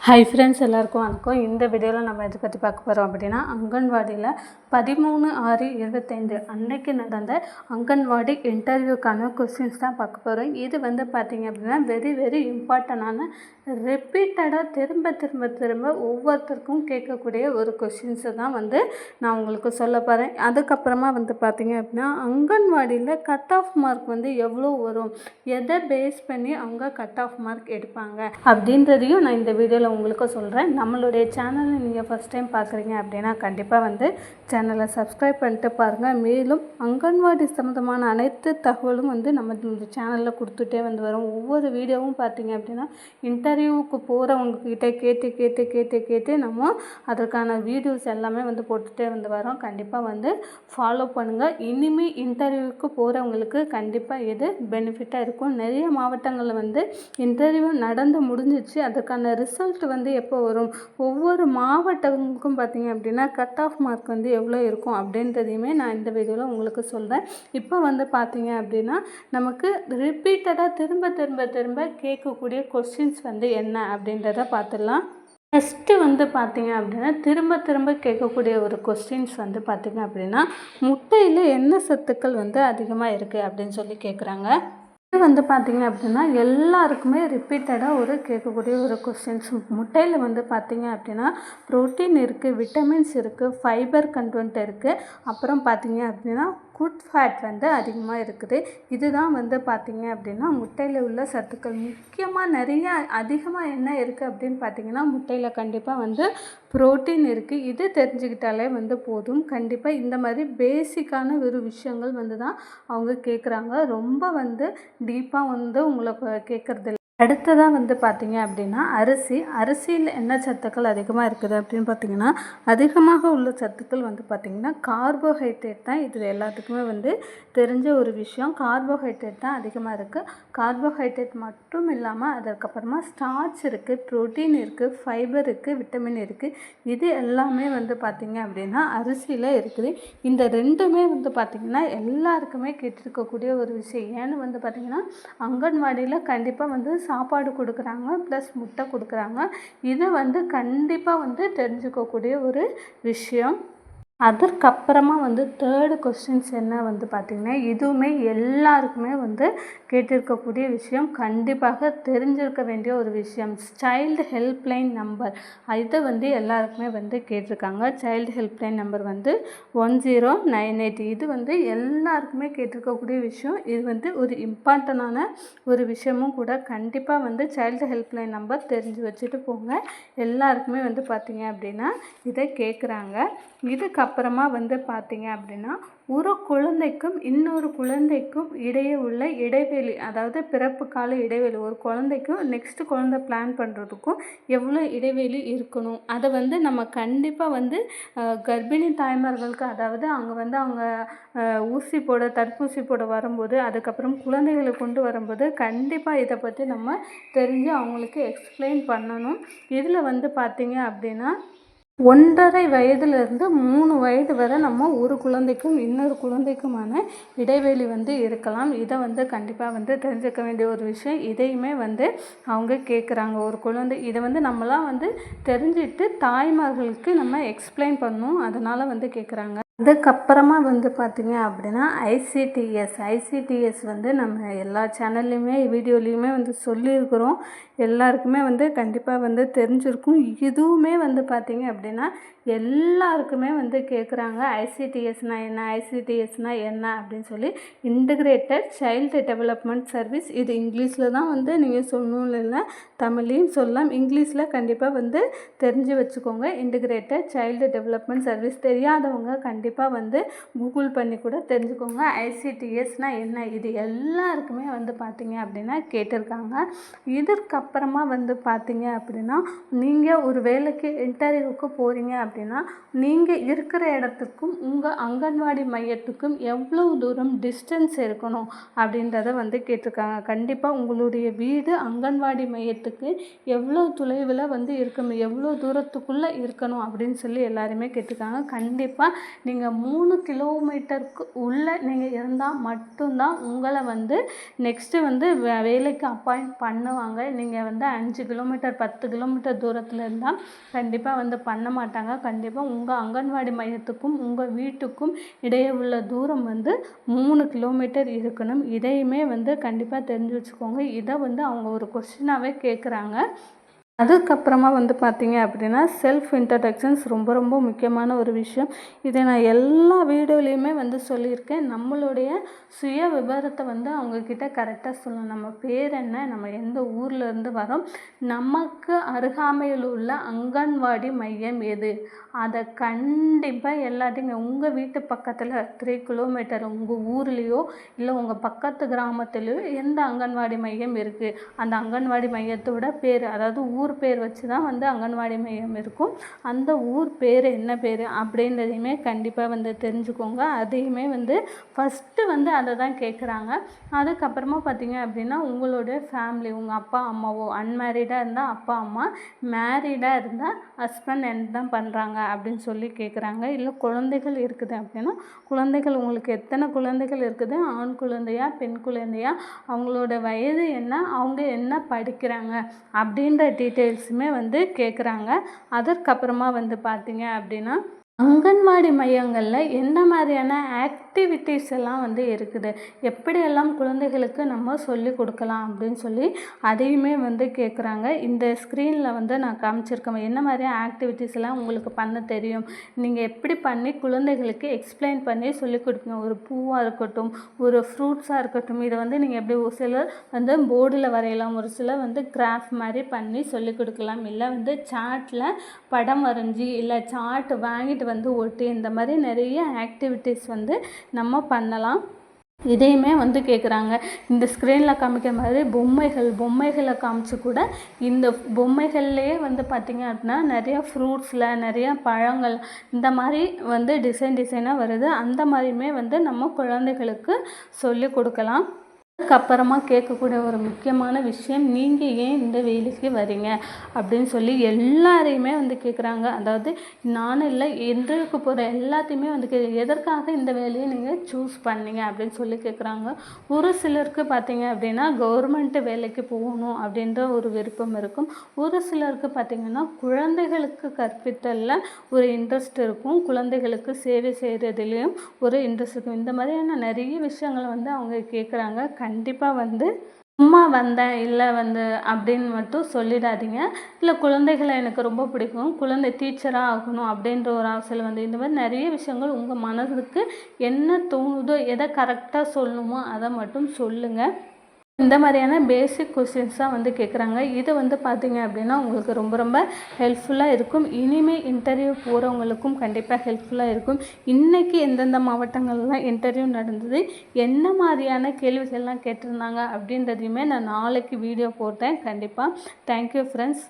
Hi friends, எல்லாருக்கும் வணக்கம். இந்த வீடியோவில் நம்ம எதை பற்றி பார்க்க போகிறோம் அப்படின்னா, அங்கன்வாடியில் 13/6/25 அன்னைக்கு நடந்த அங்கன்வாடி இன்டர்வியூக்கான கொஸ்டின்ஸ் தான் பார்க்க போகிறோம். இது பார்த்திங்க அப்படின்னா வெரி இம்பார்ட்டண்டான ரிப்பீட்டடாக திரும்ப ஒவ்வொருத்தருக்கும் கேட்கக்கூடிய ஒரு கொஸ்டின்ஸை தான் நான் உங்களுக்கு சொல்ல போகிறேன். அதுக்கப்புறமா பார்த்திங்க அப்படின்னா அங்கன்வாடியில் கட் ஆஃப் மார்க் எவ்வளோ வரும், எதை பேஸ் பண்ணி அவங்க கட் ஆஃப் மார்க் எடுப்பாங்க அப்படின்றதையும் நான் இந்த வீடியோவில் உங்களுக்கு சொல்கிறேன். நம்மளுடைய சேனலை நீங்கள் ஃபஸ்ட் டைம் பார்க்குறீங்க அப்படின்னா கண்டிப்பாக சேனலை சப்ஸ்கிரைப் பண்ணிட்டு பாருங்கள். மேலும் அங்கன்வாடி சம்மந்தமான அனைத்து தகவலும் நம்ம இந்த சேனலில் கொடுத்துட்டே வரும். ஒவ்வொரு வீடியோவும் பார்த்திங்க அப்படின்னா இன்டர்வியூவுக்கு போகிறவங்கக்கிட்ட கேட்டு நம்ம அதற்கான வீடியோஸ் எல்லாமே போட்டுகிட்டே வரோம். கண்டிப்பாக ஃபாலோ பண்ணுங்கள். இனிமேல் இன்டர்வியூவுக்கு போகிறவங்களுக்கு கண்டிப்பாக இது பெனிஃபிட்டாக இருக்கும். நிறைய மாவட்டங்களில் இன்டர்வியூ நடந்து முடிஞ்சிச்சு. அதற்கான ரிசல்ட் எப்போ வரும், ஒவ்வொரு மாவட்டங்களுக்கும் பார்த்திங்க அப்படின்னா கட் ஆஃப் மார்க் எவ்வளோ இருக்கும் அப்படின்றதையுமே நான் இந்த வீடியோவில் உங்களுக்கு சொல்கிறேன். இப்போ பார்த்திங்க அப்படின்னா நமக்கு ரிப்பீட்டடாக திரும்ப கேட்கக்கூடிய கொஸ்டின்ஸ் என்ன அப்படின்றத பார்த்துடலாம். ஃபஸ்ட்டு பார்த்திங்க அப்படின்னா திரும்ப கேட்கக்கூடிய ஒரு கொஸ்டின்ஸ் பார்த்திங்க அப்படின்னா, முட்டையில் என்ன சத்துக்கள் அதிகமாக இருக்குது அப்படின்னு சொல்லி கேட்குறாங்க. இது பார்த்திங்க அப்படின்னா எல்லாருக்குமே ரிப்பீட்டடாக ஒரு கேட்கக்கூடிய ஒரு கொஸ்டின்ஸ். முட்டையில் பார்த்திங்க அப்படின்னா ப்ரோட்டீன் இருக்குது, விட்டமின்ஸ் இருக்குது, ஃபைபர் கண்டென்ட் இருக்குது, அப்புறம் பார்த்திங்க அப்படின்னா குட் ஃபேட் அதிகமாக இருக்குது. இதுதான் பார்த்திங்க அப்படின்னா முட்டையில் உள்ள சத்துக்கள். முக்கியமாக நிறைய அதிகமாக என்ன இருக்குது அப்படின்னு பார்த்திங்கன்னா முட்டையில் கண்டிப்பாக ப்ரோட்டீன் இருக்குது. இது தெரிஞ்சுக்கிட்டாலே போதும். கண்டிப்பாக இந்த மாதிரி பேசிக்கான ஒரு விஷயங்கள் தான் அவங்க கேட்குறாங்க. ரொம்ப டீப்பாக உங்களை கேட்குறது. அடுத்ததாக பார்த்திங்க அப்படின்னா அரிசியில் என்ன சத்துக்கள் அதிகமாக இருக்குது அப்படின்னு பார்த்திங்கன்னா, அதிகமாக உள்ள சத்துக்கள் பார்த்திங்கன்னா கார்போஹைட்ரேட் தான். இது எல்லாத்துக்குமே தெரிஞ்ச ஒரு விஷயம். கார்போஹைட்ரேட் தான் அதிகமாக இருக்குது. கார்போஹைட்ரேட் மட்டும் இல்லாமல் அதுக்கப்புறமா ஸ்டார்ச் இருக்குது, ப்ரோட்டீன் இருக்குது, ஃபைபர் இருக்குது, விட்டமின் இருக்குது. இது எல்லாமே பார்த்திங்க அப்படின்னா அரிசியில் இருக்குது. இந்த ரெண்டுமே பார்த்திங்கன்னா எல்லாருக்குமே கேட்டிருக்கக்கூடிய ஒரு விஷயம். ஏன்னு பார்த்திங்கன்னா அங்கன்வாடியில் கண்டிப்பாக சாப்பாடு கொடுக்குறாங்க, ப்ளஸ் முட்டை கொடுக்குறாங்க. இது கண்டிப்பாக தெரிஞ்சுக்கக்கூடிய ஒரு விஷயம். அதற்கப்புறமா தேர்டு கொஸ்டின்ஸ் என்ன பார்த்திங்கன்னா, இதுவுமே எல்லாருக்குமே கேட்டிருக்கக்கூடிய விஷயம், கண்டிப்பாக தெரிஞ்சிருக்க வேண்டிய ஒரு விஷயம். சைல்டு ஹெல்ப்லைன் நம்பர் இதை எல்லாருக்குமே கேட்டிருக்காங்க. Child helpline number 1098. இது எல்லாருக்குமே கேட்டிருக்கக்கூடிய விஷயம். இது ஒரு இம்பார்ட்டண்டான ஒரு விஷயமும் கூட. கண்டிப்பாக சைல்டு ஹெல்ப்லைன் நம்பர் தெரிஞ்சு வச்சுட்டு போங்க. எல்லாருக்குமே பார்த்திங்க அப்படின்னா இதை கேட்குறாங்க. இதுக்கப்புறமா பார்த்திங்க அப்படின்னா ஒரு குழந்தைக்கும் இன்னொரு குழந்தைக்கும் இடையே உள்ள இடைவெளி, அதாவது பிறப்பு கால இடைவெளி, ஒரு குழந்தைக்கும் நெக்ஸ்ட் குழந்தை பிளான் பண்ணுறதுக்கும் எவ்வளோ இடைவெளி இருக்கணும், அதை நம்ம கண்டிப்பாக கர்ப்பிணி தாய்மார்களுக்கு, அதாவது அவங்க அவங்க தடுப்பூசி போட வரும்போது, அதுக்கப்புறம் குழந்தைகளை கொண்டு வரும்போது கண்டிப்பாக இதை பற்றி நம்ம தெரிஞ்சு அவங்களுக்கு எக்ஸ்பிளைன் பண்ணணும். இதில் பார்த்திங்க அப்படின்னா 1.5 வயதிலிருந்து 3 வயது வரை நம்ம ஒரு குழந்தைக்கும் இன்னொரு குழந்தைக்குமான இடைவெளி இருக்கலாம். இதை கண்டிப்பாக தெரிஞ்சுக்க வேண்டிய ஒரு விஷயம். இதையுமே அவங்க கேட்குறாங்க. ஒரு குழந்தை இதை நம்மளாம் தெரிஞ்சுட்டு தாய்மார்களுக்கு நம்ம எக்ஸ்பிளைன் பண்ணணும். அதனால் கேட்குறாங்க. அதுக்கப்புறமா பார்த்திங்க அப்படின்னா ஐசிடிஎஸ் நம்ம எல்லா சேனல்லையுமே வீடியோலையுமே சொல்லியிருக்கிறோம். எல்லாருக்குமே கண்டிப்பாக தெரிஞ்சிருக்கும். இதுவுமே பார்த்திங்க அப்படின்னா எல்லாருக்குமே கேட்குறாங்க. ஐசிடிஎஸ்னால் என்ன அப்படின்னு சொல்லி, இன்டிகிரேட்டட் சைல்டு டெவலப்மெண்ட் சர்வீஸ். இது இங்கிலீஷில் தான் நீங்கள் சொல்லணும்னு இல்லை, தமிழ்லையும் சொல்லலாம். இங்கிலீஷில் கண்டிப்பாக தெரிஞ்சு வச்சுக்கோங்க. இன்டிகிரேட்டட் சைல்டு டெவலப்மெண்ட் சர்வீஸ் தெரியாதவங்க கண்டிப்பாக கூகுள் பண்ணி கூட தெரிஞ்சுக்கோங்க. ஐசிடிஎஸ்னால் என்ன, இது எல்லாருக்குமே பார்த்திங்க அப்படின்னா கேட்டிருக்காங்க. இதற்கப்புறமா பார்த்திங்க அப்படின்னா, நீங்கள் ஒரு வேலைக்கு இன்டர்வியூவுக்கு போகிறீங்க அப்படின்னா, நீங்கள் இருக்கிற இடத்துக்கும் உங்கள் அங்கன்வாடி மையத்துக்கும் எவ்வளோ தூரம் டிஸ்டன்ஸ் இருக்கணும் அப்படின்றத கேட்டிருக்காங்க. கண்டிப்பாக உங்களுடைய வீடு அங்கன்வாடி மையத்துக்கு எவ்வளோ தொலைவில் இருக்கணும், எவ்வளோ தூரத்துக்குள்ளே இருக்கணும் அப்படின்னு சொல்லி எல்லாருமே கேட்டிருக்காங்க. கண்டிப்பாக நீங்கள் 3 கிலோமீட்டருக்கு உள்ளே நீங்கள் இருந்தால் மட்டும்தான் உங்களை நெக்ஸ்ட்டு வேலைக்கு அப்பாயிண்ட் பண்ணுவாங்க. நீங்கள் நீங்கள் வந்து 5 கிலோமீட்டர் 10 கிலோமீட்டர் தூரத்தில் இருந்தால் கண்டிப்பாக வந்து பண்ண மாட்டாங்க. கண்டிப்பாக உங்கள் அங்கன்வாடி மையத்துக்கும் உங்கள் வீட்டுக்கும் இடையே உள்ள தூரம் வந்து 3 கிலோமீட்டர் இருக்கணும். இதையுமே வந்து கண்டிப்பாக தெரிஞ்சு வச்சுக்கோங்க. இதை வந்து அவங்க ஒரு கொஸ்டினாகவே கேட்குறாங்க. அதுக்கப்புறமா வந்து பார்த்தீங்க அப்படின்னா செல்ஃப் இன்ட்ரடக்ஷன்ஸ் ரொம்ப ரொம்ப முக்கியமான ஒரு விஷயம். இதை நான் எல்லா வீடியோலையுமே வந்து சொல்லியிருக்கேன். நம்மளுடைய சுய விவரத்தை வந்து அவங்கக்கிட்ட கரெக்டாக சொல்லணும். நம்ம பேர் என்ன, நம்ம எந்த ஊர்லேருந்து வரோம், நமக்கு அருகாமையில் உள்ள அங்கன்வாடி மையம் எது, அதை கண்டிப்பாக எல்லாத்தையும் உங்கள் வீட்டு பக்கத்தில் 3 கிலோமீட்டர் உங்கள் ஊர்லேயோ இல்லை உங்கள் பக்கத்து கிராமத்துலேயோ எந்த அங்கன்வாடி மையம் இருக்குது, அந்த அங்கன்வாடி மையத்தோட பேர், அதாவது ஊர் பேர் வச்சு தான் வந்து அங்கன்வாடி மையம் இருக்கும். அந்த ஊர் பேர் என்ன பேர் அப்படின்றதையுமே கண்டிப்பாக வந்து தெரிஞ்சுக்கோங்க. அதையுமே வந்து ஃபஸ்ட்டு வந்து அதை தான் கேட்குறாங்க. அதுக்கப்புறமா பார்த்தீங்க அப்படின்னா உங்களுடைய ஃபேமிலி, உங்கள் அப்பா அம்மாவோ அன்மேரிடாக இருந்தால் அப்பா அம்மா, மேரிடாக இருந்தால் ஹஸ்பண்ட் என்ன தான் பண்ணுறாங்க அப்படின்னு சொல்லி கேட்குறாங்க. இல்லை குழந்தைகள் இருக்குது அப்படின்னா குழந்தைகள் உங்களுக்கு எத்தனை குழந்தைகள் இருக்குது, ஆண் குழந்தையா பெண் குழந்தையா, அவங்களோட வயது என்ன, அவங்க என்ன படிக்கிறாங்க அப்படின்ற டீட்டெயில்ஸுமே வந்து கேட்குறாங்க. அதற்கப்புறமா வந்து பார்த்தீங்க அப்படின்னா அங்கன்வாடி மையங்களில் என்ன மாதிரியான ஆக்டிவிட்டீஸ் எல்லாம் வந்து இருக்குது, எப்படியெல்லாம் குழந்தைகளுக்கு நம்ம சொல்லி கொடுக்கலாம் அப்படின்னு சொல்லி அதையுமே வந்து கேட்குறாங்க. இந்த ஸ்க்ரீனில் வந்து நான் காமிச்சிருக்கேன். என்ன மாதிரியான ஆக்டிவிட்டீஸ் எல்லாம் உங்களுக்கு பண்ண தெரியும், நீங்கள் எப்படி பண்ணி குழந்தைகளுக்கு எக்ஸ்பிளைன் பண்ணி சொல்லி கொடுப்பீங்க. ஒரு பூவாக இருக்கட்டும், ஒரு ஃப்ரூட்ஸாக இருக்கட்டும், இதை வந்து நீங்கள் எப்படி ஒரு சிலர் வந்து போர்டில் வரையலாம், ஒரு சிலர் வந்து கிராஃப்ட் மாதிரி பண்ணி சொல்லி கொடுக்கலாம், இல்லை வந்து சார்ட்டில் படம் வரைஞ்சி இல்லை சார்ட் வாங்கிட்டு வந்து ஒட்டி, இந்த மாதிரி நிறைய ஆக்டிவிட்டீஸ் வந்து நம்ம பண்ணலாம். இதையுமே வந்து கேட்குறாங்க. இந்த ஸ்க்ரீனில் காமிக்கிற மாதிரி பொம்மைகளை காமிச்சு கூட இந்த பொம்மைகள்லேயே வந்து பார்த்திங்க அப்படின்னா நிறையா ஃப்ரூட்ஸில் நிறையா பழங்கள் இந்த மாதிரி வந்து டிசைனாக வருது. அந்த மாதிரியுமே வந்து நம்ம குழந்தைகளுக்கு சொல்லி கொடுக்கலாம். அதுக்கப்புறமா கேட்கக்கூடிய ஒரு முக்கியமான விஷயம், நீங்கள் ஏன் இந்த வேலைக்கு வரீங்க அப்படின்னு சொல்லி எல்லாரையுமே வந்து கேட்குறாங்க. அதாவது நானும் இல்லை, இன்டர்வியூக்கு போகிற எல்லாத்தையுமே வந்து எதற்காக இந்த வேலையை நீங்கள் சூஸ் பண்ணீங்க அப்படின்னு சொல்லி கேட்குறாங்க. ஒரு சிலருக்கு பார்த்தீங்க அப்படின்னா கவர்மெண்ட் வேலைக்கு போகணும் அப்படின்ற ஒரு விருப்பம் இருக்கும். ஒரு சிலருக்கு பார்த்திங்கன்னா குழந்தைகளுக்கு கற்பித்தலில் ஒரு இன்ட்ரெஸ்ட் இருக்கும், குழந்தைகளுக்கு சேவை செய்கிறதுலேயும் ஒரு இன்ட்ரெஸ்ட் இருக்கும். இந்த மாதிரியான நிறைய விஷயங்களை வந்து அவங்க கேட்குறாங்க. கண்டிப்பாக வந்து சும்மா வந்தேன் இல்லை வந்து அப்படின்னு மட்டும் சொல்லிடாதீங்க. இல்லை குழந்தைகளை எனக்கு ரொம்ப பிடிக்கும், குழந்தை டீச்சராக ஆகணும் அப்படின்ற ஒரு ஆசையில் வந்து இந்த மாதிரி நிறைய விஷயங்கள் உங்கள் மனதுக்கு என்ன தோணுதோ, எதை கரெக்டாக சொல்லணுமோ அதை மட்டும் சொல்லுங்கள். இந்த மாதிரியான பேசிக் கொஸ்டின்ஸ் தான் வந்து கேட்குறாங்க. இது வந்து பார்த்திங்க அப்படின்னா உங்களுக்கு ரொம்ப ரொம்ப ஹெல்ப்ஃபுல்லாக இருக்கும். இனிமேல் இன்டர்வியூ போகிறவங்களுக்கும் கண்டிப்பாக ஹெல்ப்ஃபுல்லாக இருக்கும். இன்றைக்கி எந்தெந்த மாவட்டங்கள்லாம் இன்டர்வியூ நடந்தது, என்ன மாதிரியான கேள்விகள்லாம் கேட்டிருந்தாங்க அப்படின்றதையுமே நான் நாளைக்கு வீடியோ போட்டேன். கண்டிப்பாக தேங்க்யூ ஃப்ரெண்ட்ஸ்.